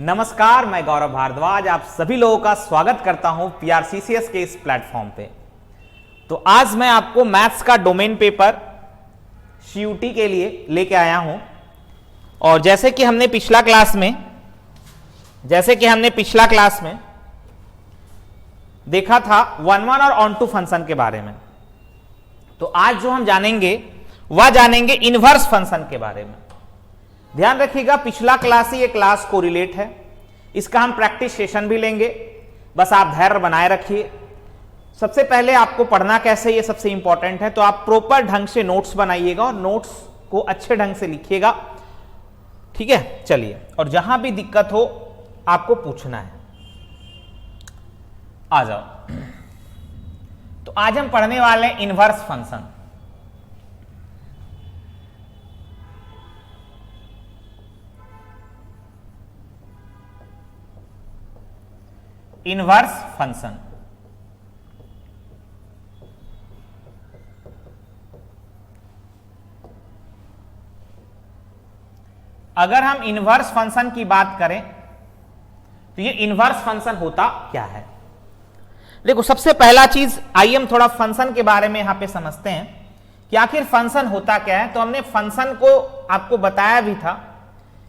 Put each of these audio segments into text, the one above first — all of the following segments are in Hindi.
नमस्कार, मैं गौरव भारद्वाज आप सभी लोगों का स्वागत करता हूं पीआरसीसीएस के इस प्लेटफॉर्म पे। तो आज मैं आपको मैथ्स का डोमेन पेपर सीयूटी के लिए लेके आया हूं। और जैसे कि हमने पिछला क्लास में देखा था वन वन और ऑन टू फंक्शन के बारे में, तो आज जो हम जानेंगे वह जानेंगे इनवर्स फंक्शन के बारे में। ध्यान रखिएगा, पिछला क्लास ही ये क्लास कोरिलेट है, इसका हम प्रैक्टिस सेशन भी लेंगे, बस आप धैर्य बनाए रखिए। सबसे पहले आपको पढ़ना कैसे ये सबसे इंपॉर्टेंट है, तो आप प्रॉपर ढंग से नोट्स बनाइएगा और नोट्स को अच्छे ढंग से लिखिएगा, ठीक है। चलिए, और जहां भी दिक्कत हो आपको पूछना है। आ जाओ। तो आज हम पढ़ने वाले हैं इनवर्स फंक्शन। इनवर्स फंक्शन अगर हम इनवर्स फंक्शन की बात करें तो ये इनवर्स फंक्शन होता क्या है। देखो, सबसे पहला चीज आइए हम थोड़ा फंक्शन के बारे में यहां पे समझते हैं कि आखिर फंक्शन होता क्या है। तो हमने फंक्शन को आपको बताया भी था,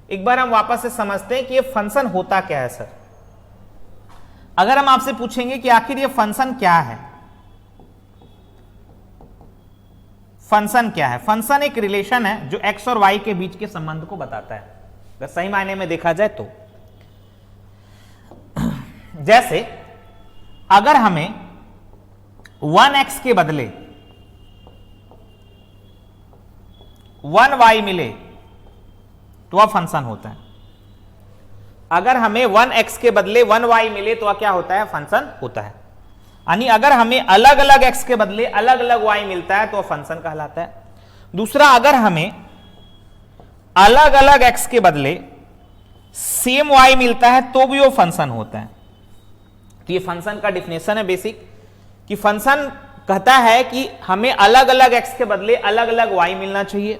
एक बार हम वापस से समझते हैं कि ये फंक्शन होता क्या है। सर, अगर हम आपसे पूछेंगे कि आखिर ये फंक्शन क्या है, फंक्शन क्या है। फंक्शन एक रिलेशन है जो एक्स और वाई के बीच के संबंध को बताता है, अगर सही मायने में देखा जाए तो। जैसे अगर हमें 1x के बदले 1y मिले तो वह फंक्शन होता है। अगर हमें 1x के बदले 1y मिले तो क्या होता है, फंक्शन होता है। यानी अगर हमें अलग अलग x के बदले अलग अलग y मिलता है तो वह फंक्शन कहलाता है। दूसरा, अगर हमें अलग अलग x के बदले सेम y मिलता है तो भी वो फंक्शन होता है। तो ये फंक्शन का डिफिनेशन है बेसिक, कि फंक्शन कहता है कि हमें अलग अलग x के बदले अलग अलग y मिलना चाहिए।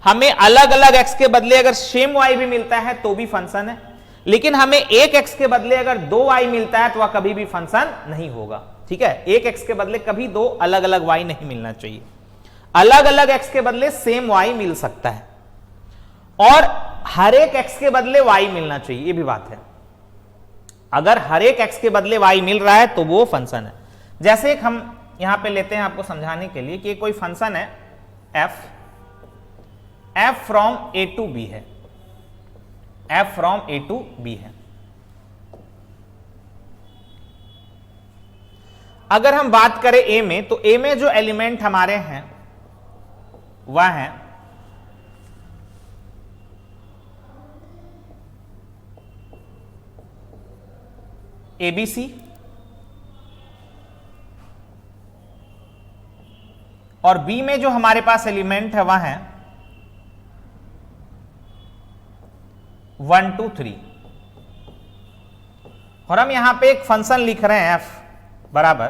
हमें अलग अलग x के बदले अगर सेम y भी मिलता है तो भी फंक्शन है, लेकिन हमें एक x के बदले अगर 2y मिलता है तो वह कभी भी फंक्शन नहीं होगा, ठीक है। एक x के बदले कभी दो अलग अलग y नहीं मिलना चाहिए। अलग अलग x के बदले सेम y मिल सकता है और हर एक x के बदले y मिलना चाहिए, ये भी बात है। अगर हर एक x के बदले y मिल रहा है तो वो फंक्शन है। जैसे एक हम यहां पे लेते हैं आपको समझाने के लिए कि कोई फंक्शन है f from a to b है, f from a to b है। अगर हम बात करें a में, तो a में जो एलिमेंट हमारे हैं वह है ABC और B में जो हमारे पास एलिमेंट है वह है 1 2 3। और हम यहां पे एक फंक्शन लिख रहे हैं f बराबर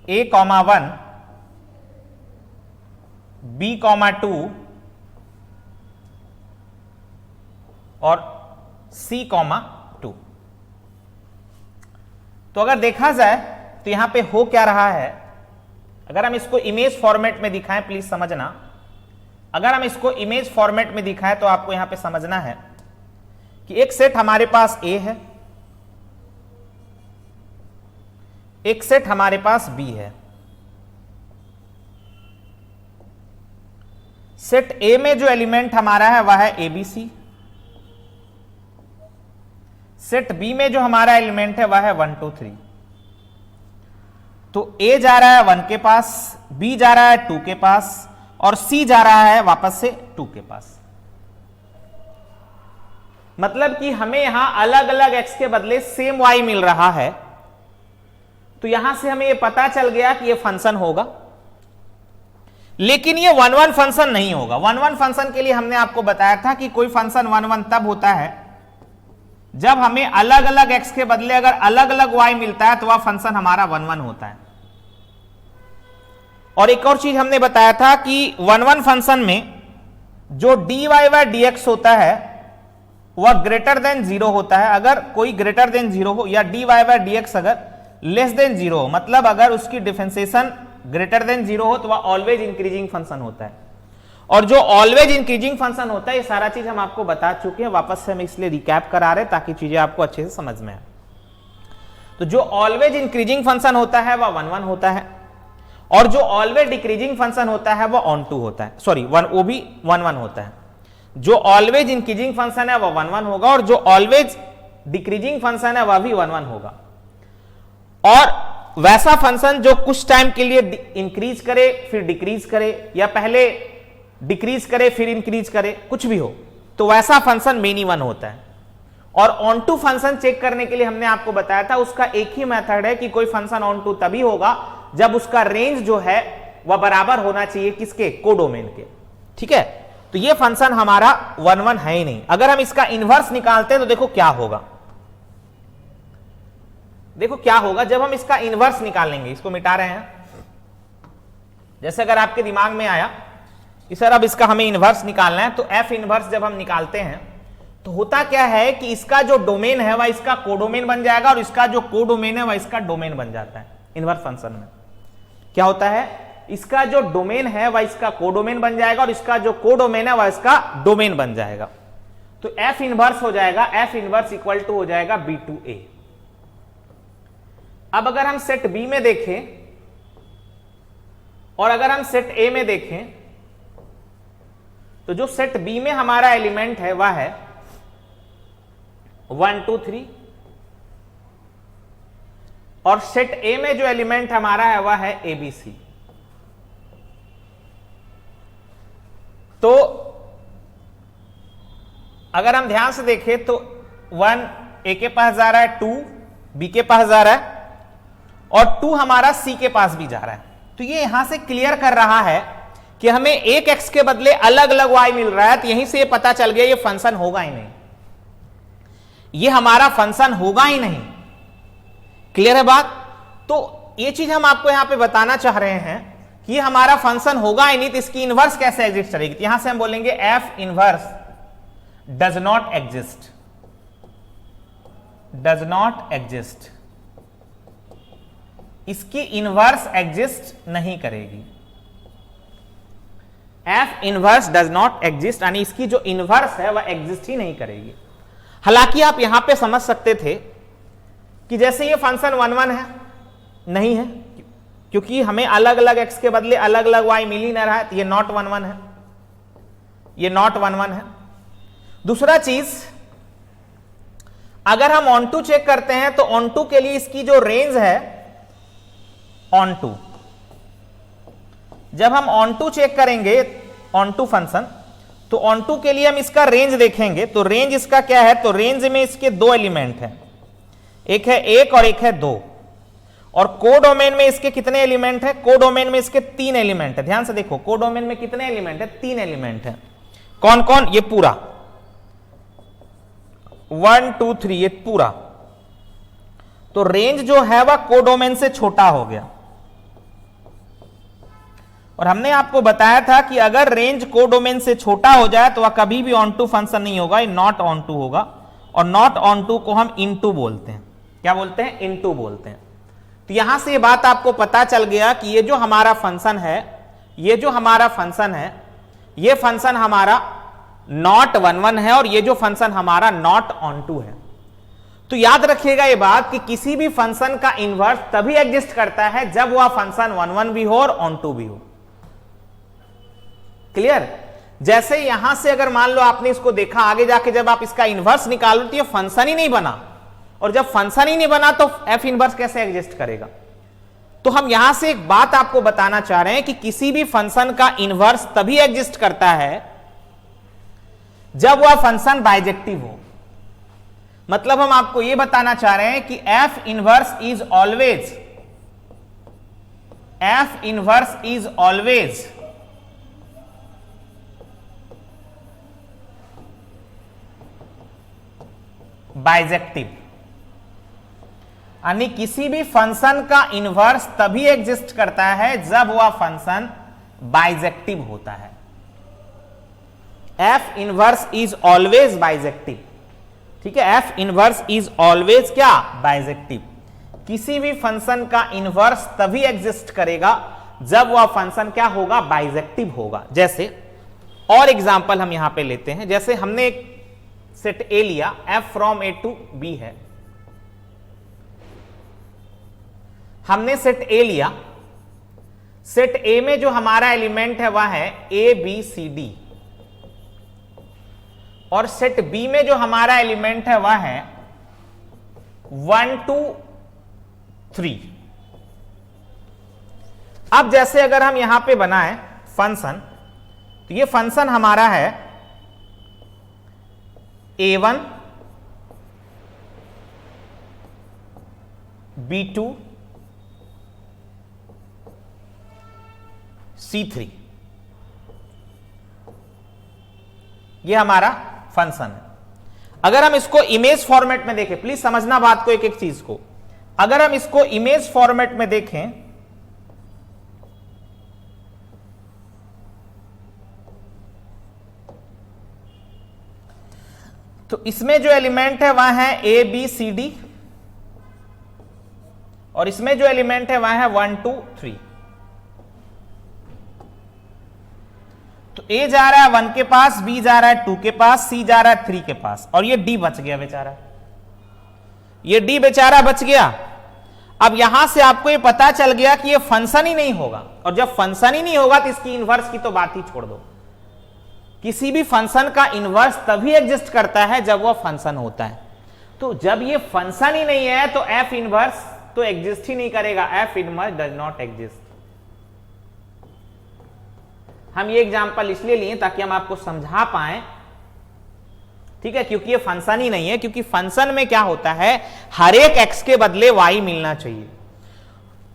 a, 1 b, 2 और c, 2। तो अगर देखा जाए तो यहां पे हो क्या रहा है, अगर हम इसको इमेज फॉर्मेट में दिखाएं, प्लीज समझना। अगर हम इसको इमेज फॉर्मेट में दिखाएं तो आपको यहां पे समझना है कि एक सेट हमारे पास A है, एक सेट हमारे पास B है। सेट A में जो एलिमेंट हमारा है वह है ABC। सेट B में जो हमारा एलिमेंट है वह है 1 2 3। तो A जा रहा है 1 के पास, B जा रहा है 2 के पास और C जा रहा है वापस से 2 के पास। मतलब कि हमें यहां अलग अलग x के बदले सेम y मिल रहा है। तो यहां से हमें यह पता चल गया कि यह फंक्शन होगा, लेकिन यह 1 1 फंक्शन नहीं होगा। 1 1 फंक्शन के लिए हमने आपको बताया था कि कोई फंक्शन 1 1 तब होता है जब हमें अलग अलग x के बदले अगर अलग अलग y मिलता है तो वह फंक्शन हमारा 1 1 होता है। और एक और चीज हमने बताया था कि 1 1 फंक्शन में जो dy बाय dx होता है वह ग्रेटर देन 0 होता है। अगर कोई ग्रेटर देन 0 हो या dy बाय dx अगर लेस देन 0 हो, मतलब अगर उसकी डिफरेंशिएशन ग्रेटर देन 0 हो तो वह ऑलवेज इंक्रीजिंग फंक्शन होता है। और जो ऑलवेज इंक्रीजिंग फंक्शन होता है, ये सारा चीज हम आपको बता चुके हैं, वापस से हम इसलिए रिकैप करा रहे हैं ताकि चीजें आपको अच्छे से समझ में आए। तो जो ऑलवेज इंक्रीजिंग फंक्शन होता है वह 1 1 होता है, और जो ऑलवेज डिक्रीजिंग फंक्शन होता है वह ऑन टू होता है, सॉरी वो भी 1 1 होता है। जो ऑलवेज इंक्रीजिंग फंक्शन है वह 1 1 होगा, और जो ऑलवेज डिक्रीजिंग फंक्शन है वह भी 1 1 होगा। और वैसा फंक्शन जो कुछ टाइम के लिए इंक्रीज करे फिर डिक्रीज करे, या पहले डिक्रीज करे फिर इंक्रीज करे, कुछ भी हो, तो वैसा फंक्शन मेनी 1 होता है। और ऑन टू फंक्शन चेक करने के लिए हमने आपको बताया था, उसका एक ही मेथड है कि कोई फंक्शन ऑन टू तभी होगा जब उसका रेंज जो है वह बराबर होना चाहिए किसके, कोडोमेन के। ठीक है, तो ये फंक्शन हमारा 1 1 है ही नहीं। अगर हम इसका इनवर्स निकालते हैं तो देखो क्या होगा, देखो क्या होगा जब हम इसका इनवर्स निकालेंगे। इसको मिटा रहे हैं। जैसे अगर आपके दिमाग में आया कि सर अब इसका हमें इनवर्स निकालना है, तो एफ इनवर्स जब हम निकालते हैं तो होता क्या है कि इसका जो डोमेन है वह इसका कोडोमेन बन जाएगा, और इसका जो कोडोमेन है वह इसका डोमेन बन जाता है। इनवर्स फंक्शन में क्या होता है, इसका जो डोमेन है वह इसका कोडोमेन बन जाएगा, और इसका जो कोडोमेन है वह इसका डोमेन बन जाएगा। तो एफ इनवर्स हो जाएगा, एफ इनवर्स इक्वल टू हो जाएगा बी टू ए। अब अगर हम सेट बी में देखें और अगर हम सेट ए में देखें, तो जो सेट बी में हमारा एलिमेंट है वह है 1 2 3, और सेट ए में जो एलिमेंट हमारा है वह है ABC। तो अगर हम ध्यान से देखें तो 1 ए के पास जा रहा है, 2 बी के पास जा रहा है, और 2 हमारा सी के पास भी जा रहा है। तो ये यहां से क्लियर कर रहा है कि हमें एक एक्स के बदले अलग अलग वाई मिल रहा है। तो यहीं से ये पता चल गया ये फंक्शन होगा ही नहीं, ये हमारा फंक्शन होगा ही नहीं। क्लियर है बात? तो ये चीज हम आपको यहां पे बताना चाह रहे हैं कि ये हमारा फंक्शन होगा ही नहीं, तो इसकी इनवर्स कैसे एग्जिस्ट करेगी। तो यहां से हम बोलेंगे F inverse does not exist, does not exist, इसकी इनवर्स एग्जिस्ट नहीं करेगी। F inverse does not exist, यानी इसकी जो इनवर्स है वह एग्जिस्ट ही नहीं करेगी। हालांकि आप यहां पे समझ सकते थे कि जैसे ये फंक्शन 1 1 है, नहीं है, क्योंकि हमें अलग अलग एक्स के बदले अलग अलग वाई मिल ही नहीं रहा है, तो ये नॉट 1 1 है, ये नॉट 1 1 है। दूसरा चीज, अगर हम ऑन टू चेक करते हैं तो ऑन टू के लिए इसकी जो रेंज है ऑन टू, जब हम ऑन टू चेक करेंगे ऑन टू फंक्शन, तो ऑन टू के लिए हम इसका रेंज देखेंगे। तो रेंज इसका क्या है, तो रेंज में इसके 2 एलिमेंट हैं, एक है 1 और एक है 2। और कोडोमेन में इसके कितने एलिमेंट है, कोडोमेन में इसके 3 एलिमेंट है। ध्यान से देखो, कोडोमेन में कितने एलिमेंट है, 3 एलिमेंट है। कौन कौन, ये पूरा 1 2 3, ये पूरा। तो रेंज जो है वह कोडोमेन से छोटा हो गया। और हमने आपको बताया था कि अगर रेंज कोडोमेन से छोटा हो जाए तो वह कभी भी ऑन टू फंक्शन नहीं होगा, ये नॉट ऑन टू होगा। और नॉट ऑन टू को हम इनटू बोलते हैं। क्या बोलते हैं, इनटू बोलते हैं। तो यहां से ये बात आपको पता चल गया कि ये जो हमारा फंक्शन है, ये जो हमारा फंक्शन है, ये फंक्शन हमारा नॉट 1 1 है, और ये जो फंक्शन हमारा नॉट ऑन टू है। तो याद रखिएगा ये बात कि किसी भी फंक्शन का इनवर्स तभी एग्जिस्ट करता है जब वह फंक्शन 1 1 भी हो और ऑन टू भी हो। क्लियर? जैसे यहां से अगर मान लो आपने इसको देखा, आगे जाके जब आप इसका इनवर्स निकालो तो ये फंक्शन ही नहीं बना, और जब फंक्शन ही नहीं बना तो एफ इनवर्स कैसे एग्जिस्ट करेगा। तो हम यहां से एक बात आपको बताना चाह रहे हैं कि किसी भी फंक्शन का इनवर्स तभी एग्जिस्ट करता है जब वह फंक्शन बाइजेक्टिव हो। मतलब हम आपको यह बताना चाह रहे हैं कि F inverse is always, F inverse is always bijective, यानी किसी भी फंक्शन का इनवर्स तभी एग्जिस्ट करता है जब वह फंक्शन बाइजेक्टिव होता है। F inverse is always bijective. ठीक है, एफ इनवर्स इज ऑलवेज क्या, बाइजेक्टिव। किसी भी फंक्शन का इनवर्स तभी एग्जिस्ट करेगा जब वह फंक्शन क्या होगा, बाइजेक्टिव होगा। जैसे और एग्जांपल हम यहां पे लेते हैं, जैसे हमने एक सेट ए लिया, F from A to B है। हमने सेट ए लिया, सेट ए में जो हमारा एलिमेंट है वह है ए बी सी डी, और सेट बी में जो हमारा एलिमेंट है वह है 1 2 3। अब जैसे अगर हम यहां पे बनाएं फंक्शन, तो ये फंक्शन हमारा है A1 B2 C3, ये हमारा फंक्शन है। अगर हम इसको इमेज फॉर्मेट में देखें, प्लीज समझना बात को, एक एक चीज को, अगर हम इसको इमेज फॉर्मेट में देखें तो इसमें जो एलिमेंट है वह है ए बी सी डी, और इसमें जो एलिमेंट है वह है 1 2 3। तो ए जा रहा है 1 के पास, बी जा रहा है 2 के पास, सी जा रहा है 3 के पास, और ये डी बच गया बेचारा, ये डी बेचारा बच गया। अब यहां से आपको ये पता चल गया कि ये फंक्शन ही नहीं होगा, और जब फंक्शन ही नहीं होगा तो इसकी इनवर्स की तो बात ही छोड़ दो। किसी भी फंक्शन का इनवर्स तभी एग्जिस्ट करता है जब वह फंक्शन होता है। तो जब ये फंक्शन ही नहीं है तो एफ इनवर्स तो एग्जिस्ट ही नहीं करेगा, F inverse does not exist. हम ये एग्जांपल इसलिए लिए ताकि हम आपको समझा पाए, ठीक है, क्योंकि ये फंक्शन ही नहीं है, क्योंकि फंक्शन में क्या होता है, हर एक एक्स के बदले वाई मिलना चाहिए।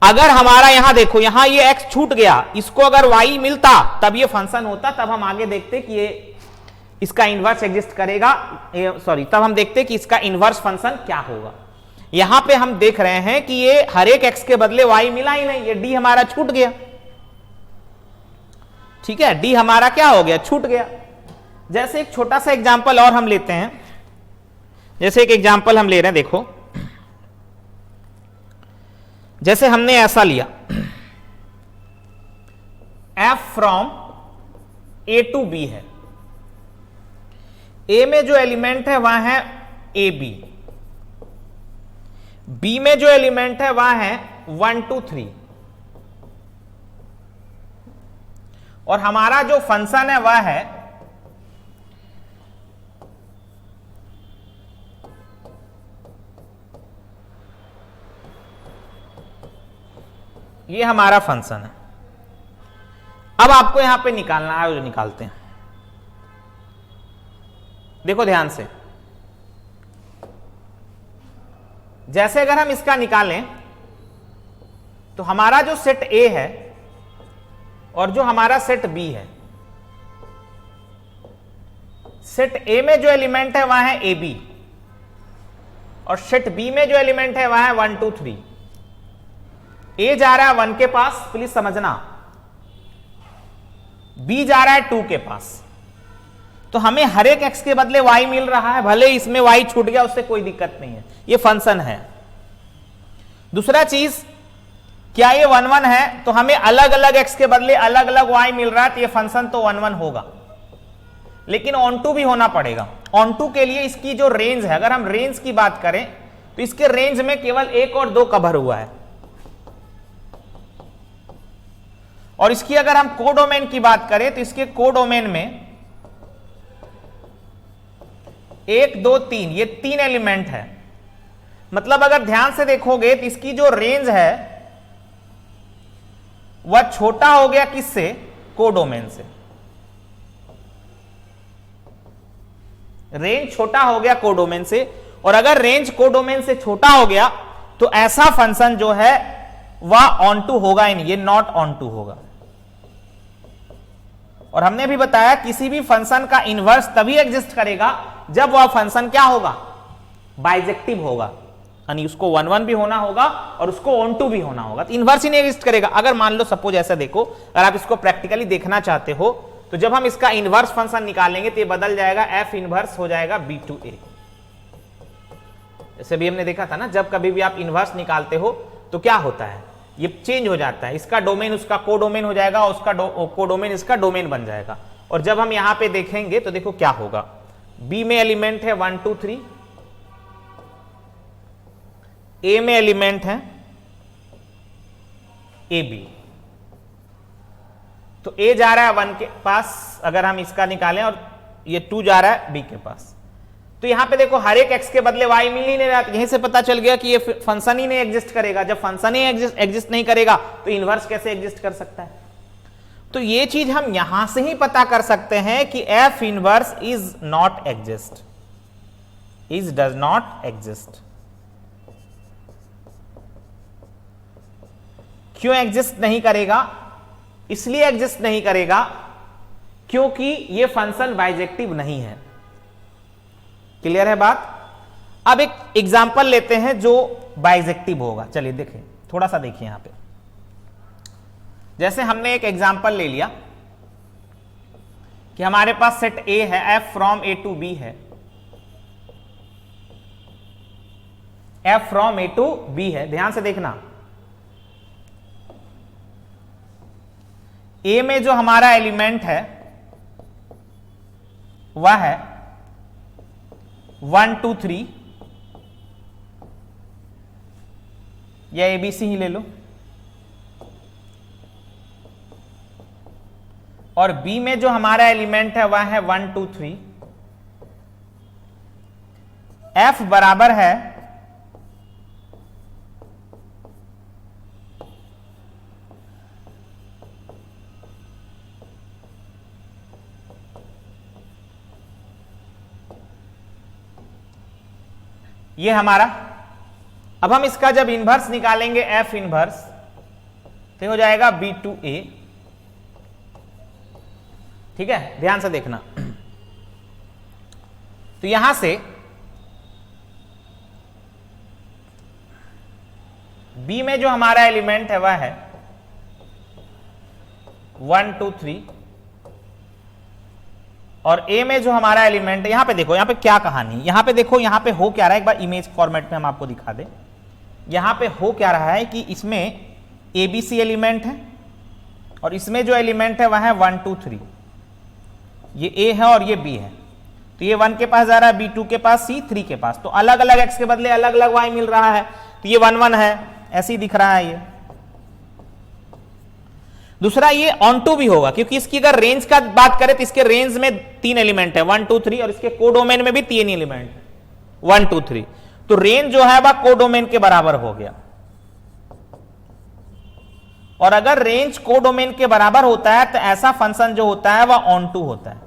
अगर हमारा यहां देखो, यहां ये एक्स छूट गया, इसको अगर वाई मिलता तब ये फंक्शन होता, तब हम आगे देखते कि ये इसका इनवर्स एग्जिस्ट करेगा, सॉरी, तब हम देखते कि इसका इनवर्स फंक्शन क्या होगा। यहां पे हम देख रहे हैं कि ये हर एक एक्स के बदले वाई मिला ही नहीं, ये डी हमारा छूट गया, ठीक है, डी हमारा क्या हो गया, छूट गया। जैसे एक छोटा सा एग्जांपल और हम लेते हैं, जैसे एक एग्जांपल हम ले रहे हैं, देखो जैसे हमने ऐसा लिया, f from a to b है, a में जो एलिमेंट है वह है ab, b में जो एलिमेंट है वह है 1 2 3, और हमारा जो फंक्शन है वह है ये हमारा फंक्शन है। अब आपको यहां पे निकालना है, जो निकालते हैं, देखो ध्यान से, जैसे अगर हम इसका निकालें तो हमारा जो सेट ए है और जो हमारा सेट बी है, सेट ए में जो एलिमेंट है वह है ए बी, और सेट बी में जो एलिमेंट है वह है 1 2 3। ए जा रहा है 1 के पास, प्लीज समझना, बी जा रहा है 2 के पास, तो हमें हर एक एक्स के बदले वाई मिल रहा है, भले इसमें वाई छूट गया उससे कोई दिक्कत नहीं है, ये फंक्शन है। दूसरा चीज, क्या ये 1 1 है तो हमें अलग अलग एक्स के बदले अलग अलग वाई मिल रहा है, तो ये फंक्शन तो 1 1 होगा, लेकिन ऑन टू भी होना पड़ेगा। ऑन टू के लिए इसकी जो रेंज है, अगर हम रेंज की बात करें तो इसके रेंज में केवल 1 और 2 कवर हुआ है, और इसकी अगर हम कोडोमेन की बात करें तो इसके कोडोमेन में 1 2 3 ये 3 एलिमेंट है। मतलब अगर ध्यान से देखोगे तो इसकी जो रेंज है वह छोटा हो गया किससे, कोडोमेन से, रेंज छोटा हो गया कोडोमेन से। और अगर रेंज कोडोमेन से छोटा हो गया तो ऐसा फंक्शन जो है वह ऑन टू होगा ही नहीं, ये नॉट ऑन टू होगा। और हमने भी बताया किसी भी फंक्शन का इनवर्स तभी एग्जिस्ट करेगा जब वह फंक्शन क्या होगा, बाइजेक्टिव होगा, यानी उसको 1 1 भी होना होगा और उसको ऑन टू भी होना होगा, तो इनवर्स ही नहीं एग्जिस्ट करेगा। अगर मान लो सपोज ऐसा देखो, अगर आप इसको प्रैक्टिकली देखना चाहते हो तो जब हम इसका इनवर्स फंक्शन निकालेंगे तो ये बदल जाएगा, एफ इनवर्स हो जाएगा b to a। जैसे भी हमने देखा था ना, जब कभी भी आप इनवर्स निकालते हो तो क्या होता है, ये चेंज हो जाता है, इसका डोमेन उसका कोडोमेन हो जाएगा, उसका कोडोमेन इसका डोमेन बन जाएगा। और जब हम यहां पे देखेंगे तो देखो क्या होगा, बी में एलिमेंट है 1 2 3, ए में एलिमेंट है ए बी, तो ए जा रहा है 1 के पास, अगर हम इसका निकालें, और ये 2 जा रहा है बी के पास, तो यहां पे देखो हर एक x के बदले y मिल ही नहीं रहा। यहीं से पता चल गया कि ये फंक्शन ही नहीं एग्जिस्ट करेगा। जब फंक्शन ही एग्जिस्ट नहीं करेगा तो इनवर्स कैसे एग्जिस्ट कर सकता है। तो ये चीज हम यहां से ही पता कर सकते हैं कि f inverse is not exist, is does not exist. क्यों एग्जिस्ट नहीं करेगा? इसलिए एग्जिस्ट नहीं करेगा क्योंकि ये फंक्शन बाइजेक्टिव नहीं है। क्लियर है बात? अब एक एग्जांपल लेते हैं जो बाइजेक्टिव होगा। चलिए देखें, थोड़ा सा देखिए यहां पे। जैसे हमने एक एग्जांपल ले लिया कि हमारे पास सेट ए है, f from A to B है, f from A to B है। ध्यान से देखना, ए में जो हमारा एलिमेंट है वह है 1 2 3, या एबीसी ही ले लो, और बी में जो हमारा एलिमेंट है वह है 1 2 3। एफ बराबर है ये हमारा। अब हम इसका जब इनवर्स निकालेंगे एफ इनवर्स, तो हो जाएगा बी टू ए। ठीक है, ध्यान से देखना। तो यहां से बी में जो हमारा एलिमेंट है वह है 1 2 3, और ए में जो हमारा एलिमेंट है, यहां पे देखो, यहां पे क्या कहानी, यहां पे देखो, यहां पे हो क्या रहा है, एक बार इमेज फॉर्मेट में हम आपको दिखा दें। यहां पे हो क्या रहा है कि इसमें ए बी सी एलिमेंट है, और इसमें जो एलिमेंट है वह है 1 2 3। ये ए है और ये बी है, तो ये 1 के पास जा रहा है, बी 2 के पास, सी 3 के पास, तो अलग अलग एक्स के बदले अलग अलग वाई मिल रहा है, तो ये 1 1 है, ऐसे ही दिख रहा है ये। दूसरा, ये ऑन टू भी होगा, क्योंकि इसकी अगर रेंज का बात करें तो इसके रेंज में 3 एलिमेंट है 1 2 3, और इसके कोडोमेन में भी 3 एलिमेंट है 1 2 3, तो रेंज जो है वह कोडोमेन के बराबर हो गया। और अगर रेंज कोडोमेन के बराबर होता है तो ऐसा फंक्शन जो होता है वह ऑन टू होता है।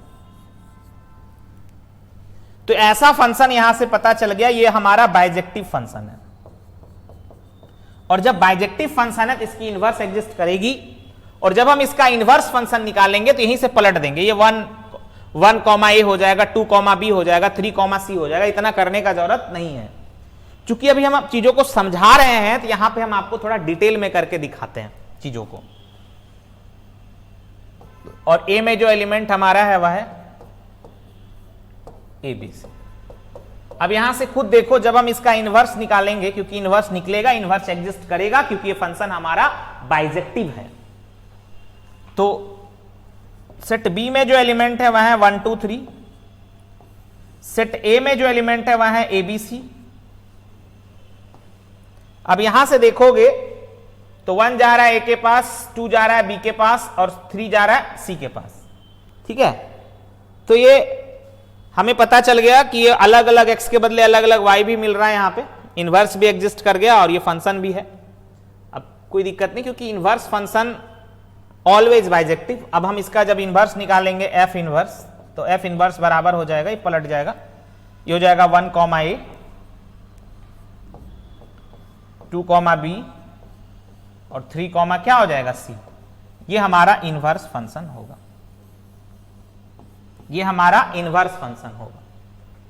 तो ऐसा फंक्शन यहां से पता चल गया, ये हमारा बाइजेक्टिव फंक्शन है। और जब बाइजेक्टिव फंक्शन है तो इसकी इनवर्स एग्जिस्ट करेगी, और जब हम इसका इनवर्स फंक्शन निकालेंगे तो यहीं से पलट देंगे, ये 1 कॉमा ए हो जाएगा, 2 कॉमा बी हो जाएगा, 3 कॉमा सी हो जाएगा। इतना करने का जरूरत नहीं है। चूंकि अभी हम चीजों को समझा रहे हैं तो यहां पे हम आपको थोड़ा डिटेल में करके दिखाते हैं चीजों को। और ए में जो एलिमेंट हमारा है वह है ए बी सी। अब यहां से खुद देखो, जब हम इसका इनवर्स निकालेंगे, क्योंकि इनवर्स निकलेगा, इनवर्स एग्जिस्ट करेगा, क्योंकि ये फंक्शन हमारा बाइजेक्टिव है। तो सेट बी में जो एलिमेंट है वह है 1 2 3, सेट ए में जो एलिमेंट है वह है ए बी सी। अब यहां से देखोगे तो 1 जा रहा है ए के पास, 2 जा रहा है बी के पास, और 3 जा रहा है सी के पास। ठीक है, तो ये हमें पता चल गया कि ये अलग अलग एक्स के बदले अलग अलग वाई भी मिल रहा है, यहां पे इनवर्स भी एग्जिस्ट कर गया और ये फंक्शन भी है। अब कोई दिक्कत नहीं, क्योंकि इनवर्स फंक्शन ऑलवेज बाइजेक्टिव। अब हम इसका जब इनवर्स निकालेंगे एफ इनवर्स, तो एफ इनवर्स बराबर हो जाएगा, ये पलट जाएगा, ये हो जाएगा 1 कॉमा ए, 2 कॉमा बी, और 3 कॉमा क्या हो जाएगा सी। ये हमारा इनवर्स फंक्शन होगा, ये हमारा इनवर्स फंक्शन होगा।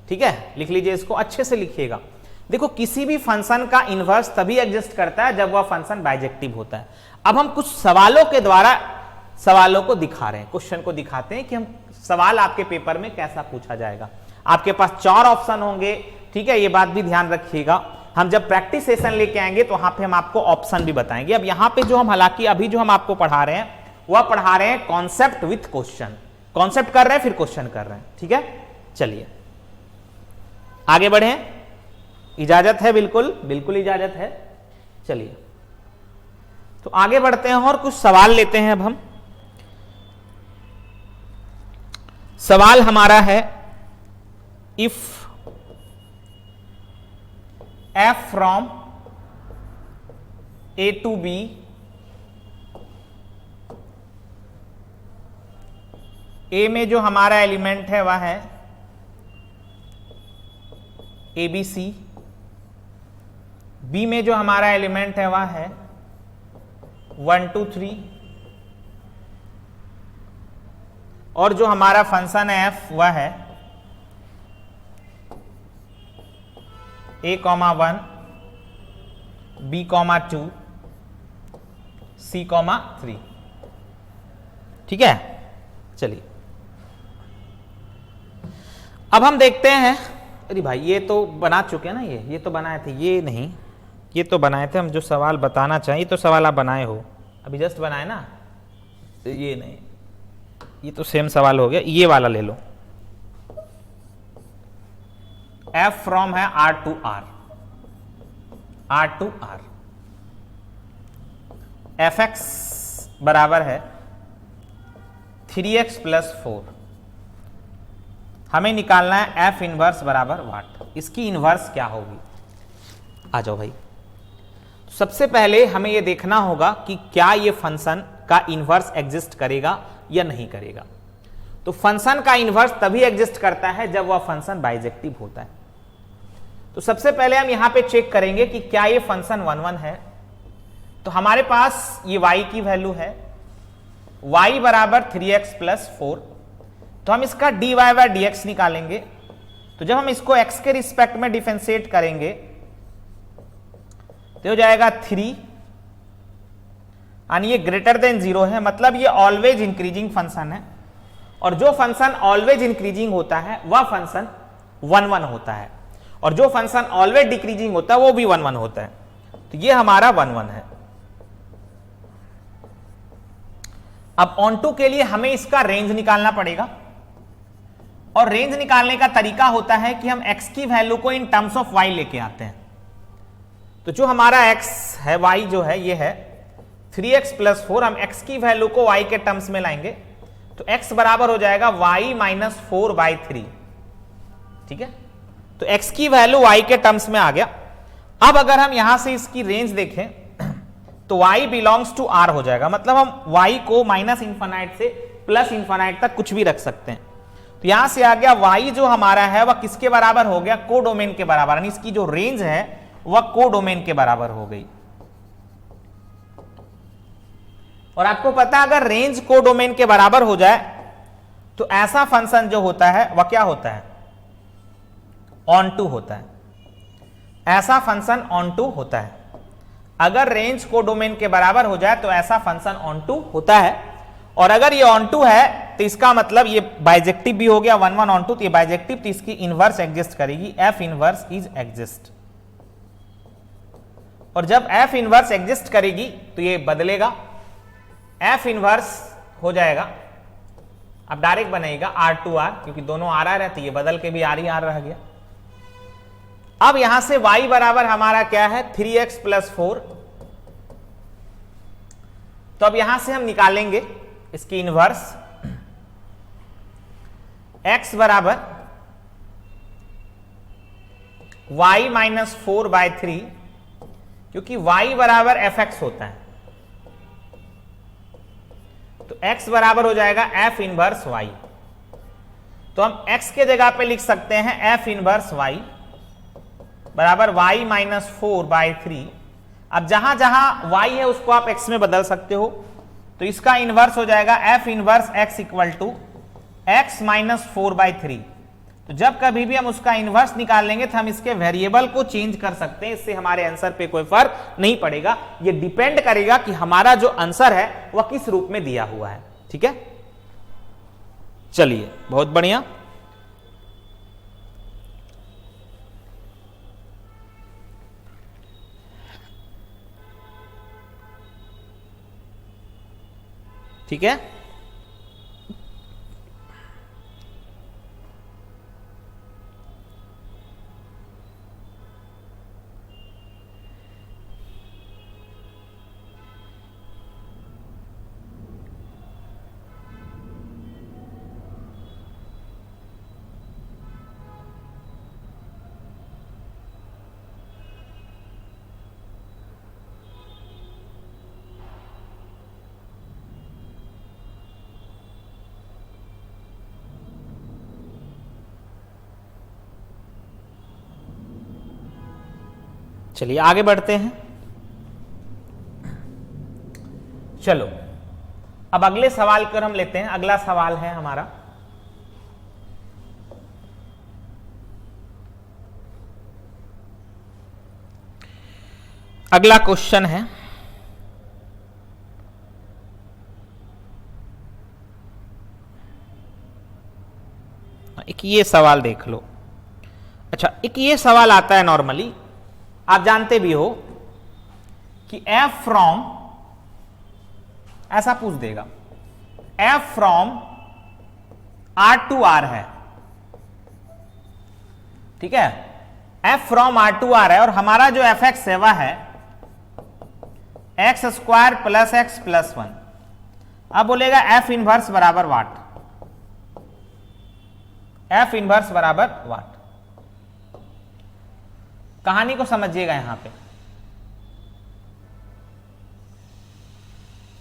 ठीक है, लिख लीजिए इसको, अच्छे से लिखिएगा। देखो, किसी भी फंक्शन का इनवर्स तभी एग्जिस्ट करता है जब वह फंक्शन बाइजेक्टिव होता है। अब हम कुछ सवालों के द्वारा सवालों को दिखा रहे हैं, क्वेश्चन को दिखाते हैं कि हम सवाल आपके पेपर में कैसा पूछा जाएगा। आपके पास 4 ऑप्शन होंगे, ठीक है, ये बात भी ध्यान रखिएगा। हम जब प्रैक्टिस सेशन लेके आएंगे तो वहां पे हम आपको ऑप्शन भी बताएंगे। अब यहां पे जो हम हालांकि अभी जो हम आपको पढ़ा रहे हैं वह पढ़ा रहे हैं कॉन्सेप्ट विथ क्वेश्चन, कॉन्सेप्ट कर रहे हैं फिर क्वेश्चन कर रहे हैं। ठीक है, चलिए आगे बढ़े, इजाजत है? बिल्कुल बिल्कुल इजाजत है। चलिए तो आगे बढ़ते हैं और कुछ सवाल लेते हैं। अब हम सवाल हमारा है if f from a to b a में जो हमारा एलिमेंट है वह है abc, b में जो हमारा एलिमेंट है वह है 1 2 3 और जो हमारा फंक्शन है f वह है a, 1 b, 2 c, 3। ठीक है, चलिए अब हम देखते हैं। अरे भाई ये तो बना चुके हैं ना, ये तो बनाए थे, ये नहीं, ये तो बनाए थे हम। जो सवाल बताना चाहिए तो सवाल आप बनाए हो, अभी जस्ट बनाए ना, तो ये नहीं, ये तो सेम सवाल हो गया। ये वाला ले लो, f फ्रॉम है r to r, r to r, fx बराबर है 3x प्लस 4। हमें निकालना है f इनवर्स बराबर वाट, इसकी इनवर्स क्या होगी। आ जाओ भाई, सबसे पहले हमें यह देखना होगा कि क्या ये फंक्शन का इनवर्स एग्जिस्ट करेगा या नहीं करेगा। तो फंक्शन का इनवर्स तभी एग्जिस्ट करता है जब वह फंक्शन बाइजेक्टिव होता है। तो सबसे पहले हम यहां पे चेक करेंगे कि क्या ये फंक्शन 1 1 है। तो हमारे पास ये y की वैल्यू है, y बराबर 3x प्लस 4। तो हम इसका dy बाय dx निकालेंगे। तो जब हम इसको x के रिस्पेक्ट में डिफरेंशिएट करेंगे तो हो जाएगा 3, यानी ये ग्रेटर देन 0 है, मतलब ये ऑलवेज इंक्रीजिंग फंक्शन है। और जो फंक्शन ऑलवेज इंक्रीजिंग होता है वह फंक्शन 1 1 होता है, और जो फंक्शन ऑलवेज डिक्रीजिंग होता है वो भी 1 1 होता है। तो ये हमारा 1 1 है। अब ऑन टू के लिए हमें इसका रेंज निकालना पड़ेगा, और रेंज निकालने का तरीका होता है कि हम x की वैल्यू को इन टर्म्स ऑफ y लेके आते हैं। तो जो हमारा x है, y जो है ये है 3x प्लस 4, हम x की वैल्यू को y के टर्म्स में लाएंगे तो x बराबर हो जाएगा y माइनस 4/3। ठीक है, तो x की वैल्यू y के टर्म्स में आ गया। अब अगर हम यहां से इसकी रेंज देखें तो y बिलोंग्स टू r हो जाएगा, मतलब हम y को माइनस इंफिनाइट से प्लस इंफिनाइट तक कुछ भी रख सकते हैं। तो यहां से आ गया y जो हमारा है वह किसके बराबर हो गया, कोडोमेन के बराबर, यानी इसकी जो रेंज है वह कोडोमेन के बराबर हो गई। और आपको पता है अगर रेंज कोडोमेन के बराबर हो जाए तो ऐसा फंक्शन जो होता है वह क्या होता है, ऑन टू होता है। ऐसा फंक्शन ऑन टू होता है। अगर रेंज कोडोमेन के बराबर हो जाए तो ऐसा फंक्शन ऑन टू होता है। और अगर ये ऑन टू है तो इसका मतलब ये बाइजेक्टिव भी हो गया 1 1 ऑन टू, तो ये बाइजेक्टिव, तो इसकी इनवर्स एग्जिस्ट करेगी, f इनवर्स इज एग्जिस्ट। और जब f इनवर्स एग्जिस्ट करेगी तो ये बदलेगा, f इनवर्स हो जाएगा, अब डायरेक्ट बनेगा r टू r, क्योंकि दोनों r r है तो ये बदल के भी r ही r रह गया। अब यहां से y बराबर हमारा क्या है 3x प्लस 4। तो अब यहां से हम निकालेंगे इसकी इनवर्स, x बराबर y माइनस 4/3, क्योंकि y बराबर fx होता है। तो x बराबर हो जाएगा f इनवर्स y। तो हम x के जगह पे लिख सकते हैं f इनवर्स y बराबर y माइनस 4/3। अब जहां जहां y है उसको आप x में बदल सकते हो, तो इसका इनवर्स हो जाएगा f inverse x equal to x minus 4/3। तो जब कभी भी हम उसका इनवर्स निकाल लेंगे तो हम इसके वेरिएबल को चेंज कर सकते हैं, इससे हमारे आंसर पे कोई फर्क नहीं पड़ेगा। ये डिपेंड करेगा कि हमारा जो आंसर है वह किस रूप में दिया हुआ है। ठीक है, चलिए बहुत बढ़िया। ठीक है। चलिए आगे बढ़ते हैं। चलो अब अगले सवाल को हम लेते हैं। अगला सवाल है हमारा, अगला क्वेश्चन है, एक ये सवाल देख लो। अच्छा, एक ये सवाल आता है नॉर्मली, आप जानते भी हो कि f फ्रॉम, ऐसा पूछ देगा, f from R to R है, ठीक है। f from R to R है और हमारा जो fx है वह है x square plus x plus 1। अब बोलेगा f इनवर्स बराबर वाट, f इनवर्स बराबर वाट। कहानी को समझिएगा यहां पे,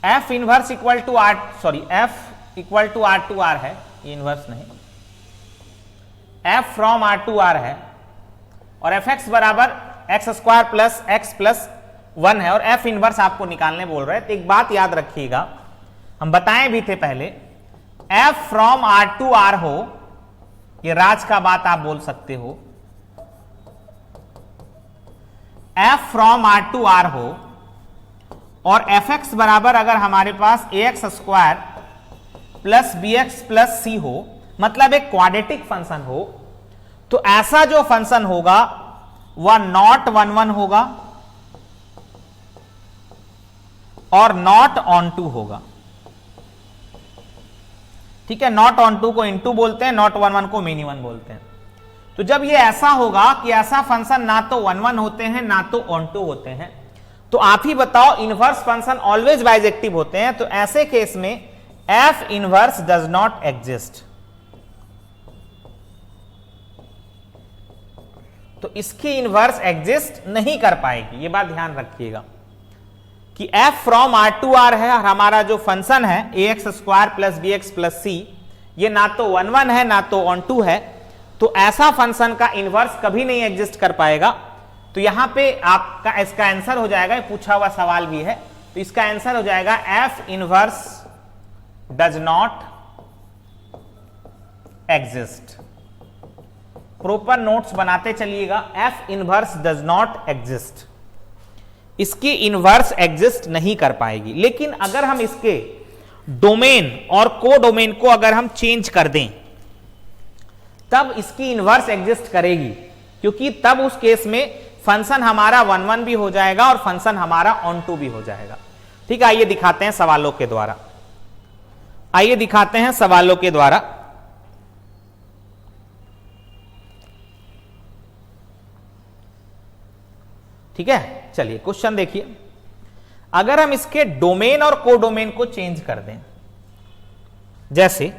f inverse equal to R, sorry f equal to R to R है, ये इनवर्स नहीं, f from R to R है और fx बराबर x square plus x plus 1 है और f इनवर्स आपको निकालने बोल रहे हैं। तो एक बात याद रखिएगा, हम बताएं भी थे पहले, f from R to R हो, ये राज का बात आप बोल सकते हो, f from R to R हो और fx बराबर अगर हमारे पास ax square plus bx plus c हो, मतलब एक क्वाड्रेटिक फंक्शन हो, तो ऐसा जो फंक्शन होगा वह नॉट 1 1 होगा और नॉट ऑन टू होगा, ठीक है। नॉट ऑन टू को इनटू बोलते हैं, नॉट 1 1 को मिनी 1 बोलते हैं। तो जब ये ऐसा होगा कि ऐसा फंक्शन ना तो 1 1 होते हैं ना तो ऑन टू होते हैं, तो आप ही बताओ इनवर्स फंक्शन ऑलवेज बाइजेक्टिव होते हैं, तो ऐसे केस में f inverse does not exist. तो इसकी इनवर्स एग्जिस्ट नहीं कर पाएगी, ये बात ध्यान रखिएगा कि f from R to R है और हमारा जो फंक्शन है ax square plus bx plus c, ये ना तो 1 1 है ना तो ऑन टू है, तो ऐसा फंक्शन का इनवर्स कभी नहीं एग्जिस्ट कर पाएगा। तो यहां पे आपका इसका आंसर हो जाएगा, पूछा हुआ सवाल भी है, तो इसका आंसर हो जाएगा f inverse does not exist. Proper notes बनाते चलिएगा, f inverse does not exist, इसकी इनवर्स एग्जिस्ट नहीं कर पाएगी। लेकिन अगर हम इसके डोमेन और को डोमेन को अगर हम चेंज कर दें तब इसकी इनवर्स एग्जिस्ट करेगी, क्योंकि तब उस केस में फंक्शन हमारा 1 1 भी हो जाएगा और फंक्शन हमारा ऑन टू भी हो जाएगा, ठीक है। आइए दिखाते हैं सवालों के द्वारा, आइए दिखाते हैं सवालों के द्वारा। ठीक है, चलिए क्वेश्चन देखिए, अगर हम इसके डोमेन और कोडोमेन को चेंज कर दें, जैसे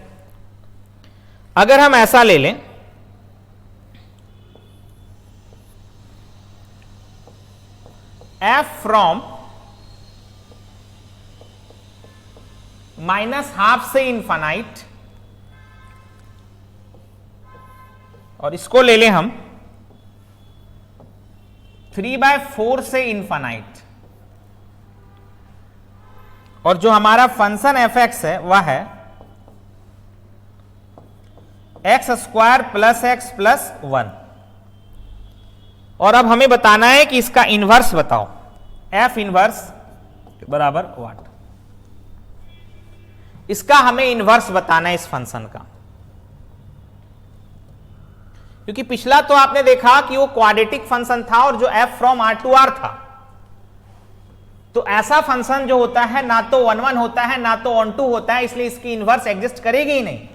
अगर हम ऐसा ले लें, f फ्रॉम -12 से इनफाइनाइट, और इसको ले लें हम 3/4 से इनफाइनाइट, और जो हमारा फंक्शन fx है वह है x square plus x plus 1, और अब हमें बताना है कि इसका इनवर्स बताओ, f इनवर्स बराबर वाट। इसका हमें इनवर्स बताना है इस फंक्शन का, क्योंकि पिछला तो आपने देखा कि वो क्वाड्रेटिक फंक्शन था और जो f from R to R था, तो ऐसा फंक्शन जो होता है ना तो 1 1 होता है ना तो ऑन टू होता है, इसलिए इसकी इनवर्स एग्जिस्ट करेगी ही नहीं।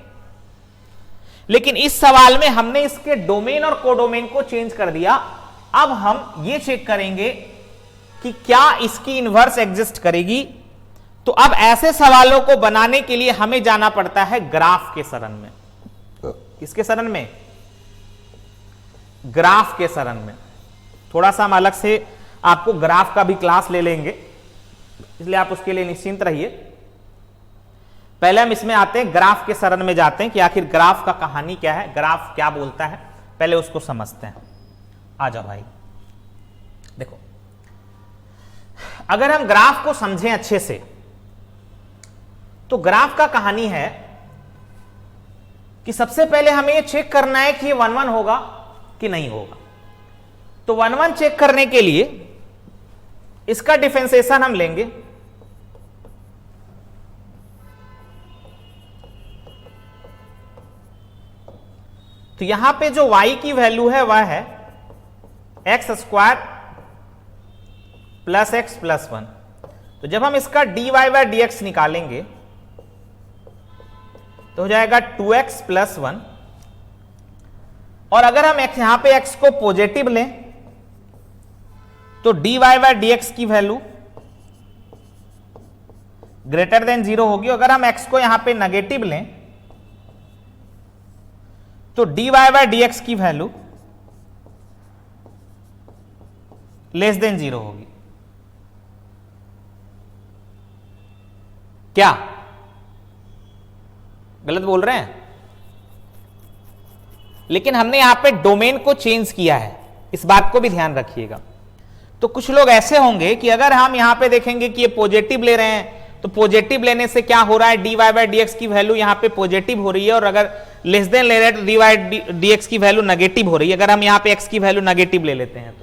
लेकिन इस सवाल में हमने इसके डोमेन और कोडोमेन को चेंज कर दिया। अब हम ये चेक करेंगे कि क्या इसकी इनवर्स एग्जिस्ट करेगी। तो अब ऐसे सवालों को बनाने के लिए हमें जाना पड़ता है ग्राफ के शरण में। किसके शरण में? ग्राफ के शरण में। थोड़ा सा हम अलग से आपको ग्राफ का भी क्लास ले लेंगे, इसलिए आप उसके लिए निश्चिंत रहिए। पहले हम इसमें आते हैं, ग्राफ के शरण में जाते हैं कि आखिर ग्राफ का कहानी क्या है, ग्राफ क्या बोलता है, पहले उसको समझते हैं। आ जाओ भाई। देखो, अगर हम ग्राफ को समझें अच्छे से तो ग्राफ का कहानी है कि सबसे पहले हमें यह चेक करना है कि ये 1 1 होगा कि नहीं होगा। तो 1 1 चेक करने के लिए इसका डिफरेंशिएशन हम लेंगे। तो यहां पे जो y की वैल्यू है वह है x square plus x plus 1। तो जब हम इसका dy बाय dx निकालेंगे तो हो जाएगा 2x प्लस 1। और अगर हम यहां पे x को पॉजिटिव लें तो dy बाय dx की वैल्यू ग्रेटर देन 0 होगी। अगर हम x को यहां पे नेगेटिव लें तो dy बाय dx की वैल्यू लेस देन 0 होगी। क्या गलत बोल रहे हैं? लेकिन हमने यहां पे डोमेन को चेंज किया है, इस बात को भी ध्यान रखिएगा। तो कुछ लोग ऐसे होंगे कि अगर हम यहां पे देखेंगे कि ये पॉजिटिव ले रहे हैं तो पॉजिटिव लेने से क्या हो रहा है, dy बाय dx की वैल्यू यहां पे पॉजिटिव हो रही है, और अगर लेस देन ले रहे हैं तो dy बाय dx की वैल्यू नेगेटिव हो रही है। अगर हम यहां पे x की वैल्यू नेगेटिव ले लेते हैं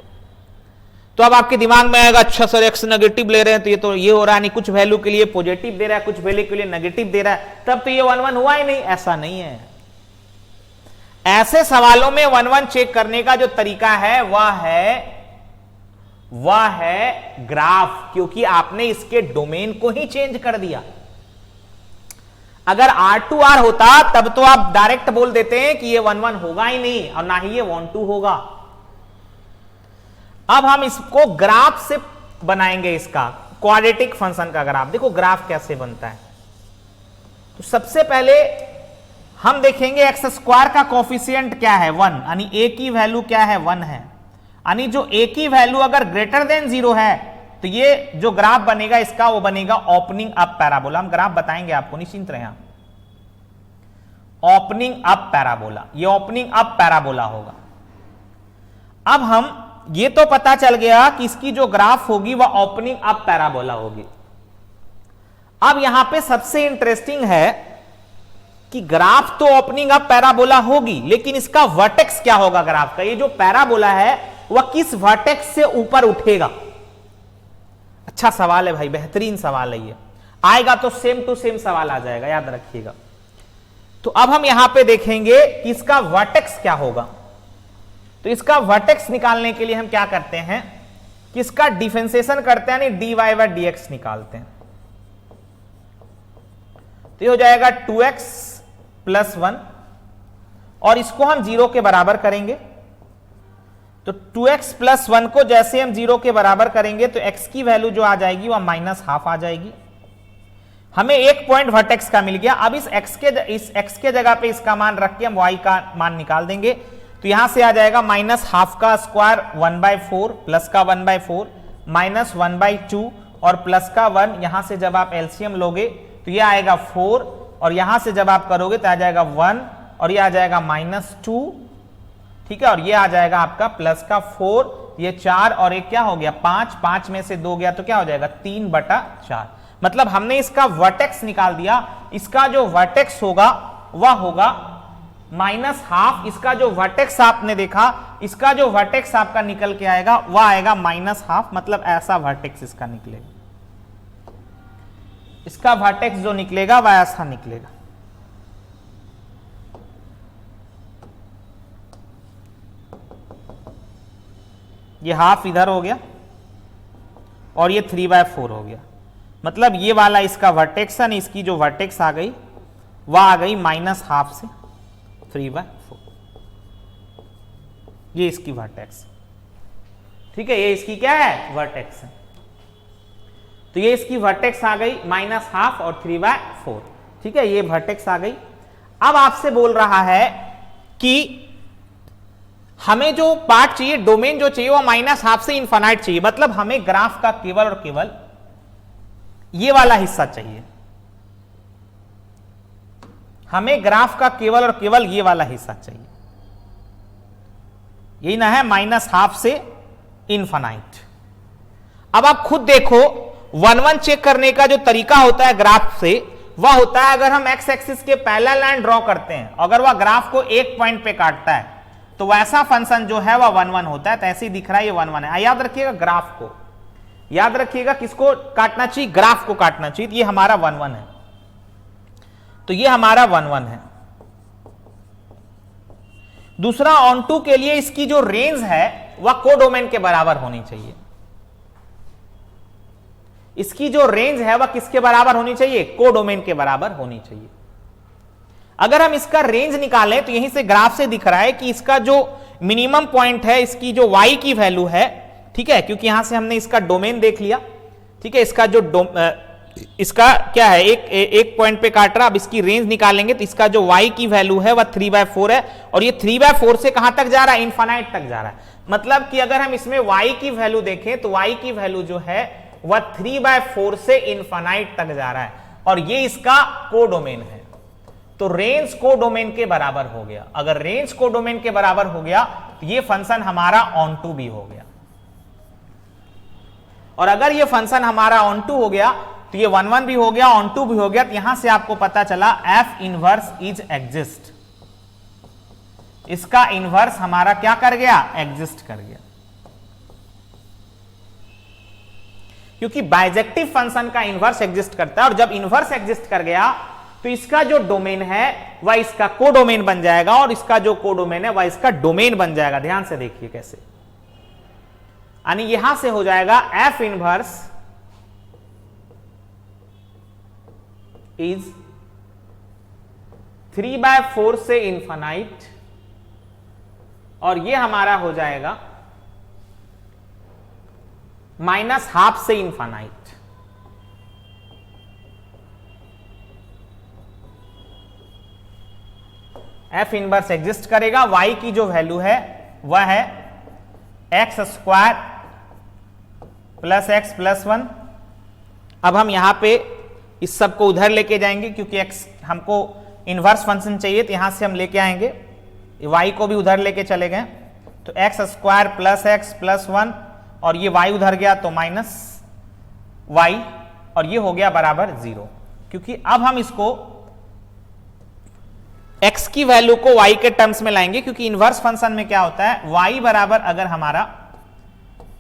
तो अब आपके दिमाग में आएगा, अच्छा सर x नेगेटिव ले रहे हैं तो ये हो रहा है, नहीं कुछ वैल्यू के लिए पॉजिटिव दे रहा है, कुछ वैल्यू के लिए नेगेटिव दे रहा है, तब तो ये 1 1 हुआ ही नहीं। ऐसा नहीं है। ऐसे सवालों में 1 1 चेक करने का जो तरीका है वह है ग्राफ, क्योंकि आपने इसके डोमेन को ही चेंज कर दिया। अगर R2R होता तब तो आप डायरेक्ट बोल देते हैं कि ये 1 1 होगा ही नहीं और ना ही ये 1 2 होगा। अब हम इसको ग्राफ से बनाएंगे, इसका क्वाड्रेटिक फंक्शन का ग्राफ। देखो ग्राफ कैसे बनता है। तो सबसे पहले हम देखेंगे एक्स स्क्वायर का कोफिशिएंट क्या है, 1, यानी a की वैल्यू क्या है, 1 है। यानी जो a की वैल्यू अगर ग्रेटर देन 0 है तो ये जो ग्राफ बनेगा इसका वो बनेगा ओपनिंग अप पैराबोला। हम ग्राफ बताएंगे आपको, निश्चिंत रहें। ओपनिंग अप पैराबोला, ये ओपनिंग अप पैराबोला होगा। अब हम ये तो पता चल गया कि इसकी जो ग्राफ होगी वह ओपनिंग अप पैराबोला होगी। अब यहां पे सबसे इंटरेस्टिंग है कि ग्राफ तो ओपनिंग अप पैराबोला होगी, लेकिन इसका वर्टेक्स क्या होगा ग्राफ का। ये जो पैराबोला है वह किस वर्टेक्स से ऊपर उठेगा। अच्छा सवाल है भाई, बेहतरीन सवाल है। ये आएगा तो सेम टू सेम सवाल आ जाएगा, याद रखिएगा। तो अब हम यहां पे देखेंगे कि इसका वर्टेक्स क्या होगा। तो इसका वर्टेक्स निकालने के लिए हम क्या करते हैं कि इसका डिफरेंशिएशन करते हैं, यानी dy बाय dx निकालते हैं। तो ये हो जाएगा 2x प्लस 1, और इसको हम 0 के बराबर करेंगे। तो 2x प्लस 1 को जैसे हम 0 के बराबर करेंगे तो x की वैल्यू जो आ जाएगी वह -12 आ जाएगी। हमें एक पॉइंट वर्टेक्स का मिल गया। अब इस x के जगह पे इसका मान रख के हम y का मान निकाल देंगे। तो यहां से आ जाएगा -12 का स्क्वायर 1/4 प्लस का 1/4 -1/2 और प्लस का 1। यहां से जब आप एलसीएम लोगे तो ये आएगा 4, और यहां से जब आप करोगे तो आ जाएगा 1, और ये आ जाएगा -2, ठीक है। और ये आ जाएगा आपका प्लस का 4, ये 4 और एक क्या हो गया 5, 5 में से 2 गया तो क्या हो जाएगा 3/4। मतलब हमने इसका वर्टेक्स निकाल दिया। इसका जो वर्टेक्स होगा वह होगा -12। इसका जो वर्टेक्स आपने देखा, इसका जो वर्टेक्स आपका निकल के आएगा वह आएगा -12, मतलब ऐसा वर्टेक्स इसका निकलेगा। इसका वर्टेक्स जो निकलेगा वह ऐसा निकलेगा। ये हाफ इधर हो गया और ये 3/4 हो गया। मतलब ये वाला इसका वर्टेक्स है, इसकी जो वर्टेक्स आ गई वह आ गई -½ से 3/4। ये इसकी वर्टेक्स, ठीक है, ये इसकी क्या है, वर्टेक्स है। तो ये इसकी वर्टेक्स आ गई -½ और 3/4, ठीक है, ये वर्टेक्स आ गई। अब आपसे बोल रहा है कि हमें जो पार्ट चाहिए, डोमेन जो चाहिए, वो -½ से इनफाइनाइट चाहिए। मतलब हमें ग्राफ का केवल और केवल ये वाला हिस्सा चाहिए। हमें ग्राफ का केवल और केवल ये वाला हिस्सा चाहिए। यही ना है, -½ से इनफाइनाइट। अब आप खुद देखो, 1-1 चेक करने का जो तरीका होता है ग्राफ से, वह होता है अगर हम एक्स एक्सिस के पैरेलल लाइन ड्रॉ करते हैं, अगर वह ग्राफ को एक पॉइंट पे काटता है तो वैसा फंक्शन जो है वह 1-1 होता है। तो ऐसे ही दिख रहा है, ये 1-1 है। याद रखिएगा, ग्राफ को याद रखिएगा, किसको काटना चाहिए, ग्राफ को काटना चाहिए। तो ये हमारा 1-1 है, तो ये हमारा 1-1 है। दूसरा, ऑन2 के लिए इसकी जो रेंज है वह कोडोमेन के बराबर होनी चाहिए। इसकी जो रेंज है वह किसके बराबर होनी चाहिए, कोडोमेन के बराबर होनी चाहिए। अगर हम इसका रेंज निकालें तो यहीं से ग्राफ से दिख रहा है कि इसका जो मिनिमम पॉइंट है, इसकी जो y की वैल्यू है, ठीक है, क्योंकि यहां से हमने इसका डोमेन देख लिया, ठीक है, इसका जो इसका क्या है, एक पॉइंट पे काट रहा। अब इसकी रेंज निकालेंगे तो इसका जो y की वैल्यू है वह 3/4 है, और ये 3/4 से कहां तक जा रहा है, इनफाइनाइट तक जा रहा है। मतलब कि अगर हम इसमें y की वैल्यू देखें तो y की वैल्यू जो है वह 3/4 से इनफाइनाइट तक जा रहा है, और ये इसका कोडोमेन है। तो रेंज कोडोमेन के बराबर हो गया। अगर रेंज कोडोमेन के बराबर हो गया तो ये फंक्शन हमारा ऑन2 भी हो गया। और अगर ये फंक्शन हमारा ऑन2 हो गया तो ये 1-1 भी हो गया, ऑन2 भी हो गया। तो यहां से आपको पता चला एफ इनवर्स इज एग्जिस्ट। इसका इनवर्स हमारा क्या कर गया, एग्जिस्ट कर गया। क्योंकि बाइजेक्टिव फंक्शन का इनवर्स एग्जिस्ट करता है, और जब इनवर्स एग्जिस्ट कर गया तो इसका जो डोमेन है वह इसका कोडोमेन बन जाएगा, और इसका जो कोडोमेन है वह इसका डोमेन बन जाएगा। ध्यान से देखिए कैसे, यानी यहां से हो जाएगा एफ इनवर्स इज 3/4 से इनफाइनाइट, और ये हमारा हो जाएगा -½ से इनफाइनाइट। एफ इनवर्स एग्जिस्ट करेगा, y की जो वैल्यू है वह है x² + x + 1। अब हम यहां पे इस सब को उधर लेके जाएंगे, क्योंकि x हमको इनवर्स फंक्शन चाहिए, तो यहां से हम लेके आएंगे, y को भी उधर लेके चले गए, तो x² + x + 1, और ये y उधर गया तो -y, और ये हो गया बराबर 0। क्योंकि अब हम इसको x की वैल्यू को y के टर्म्स में लाएंगे, क्योंकि इनवर्स फंक्शन में क्या होता है, y बराबर अगर हमारा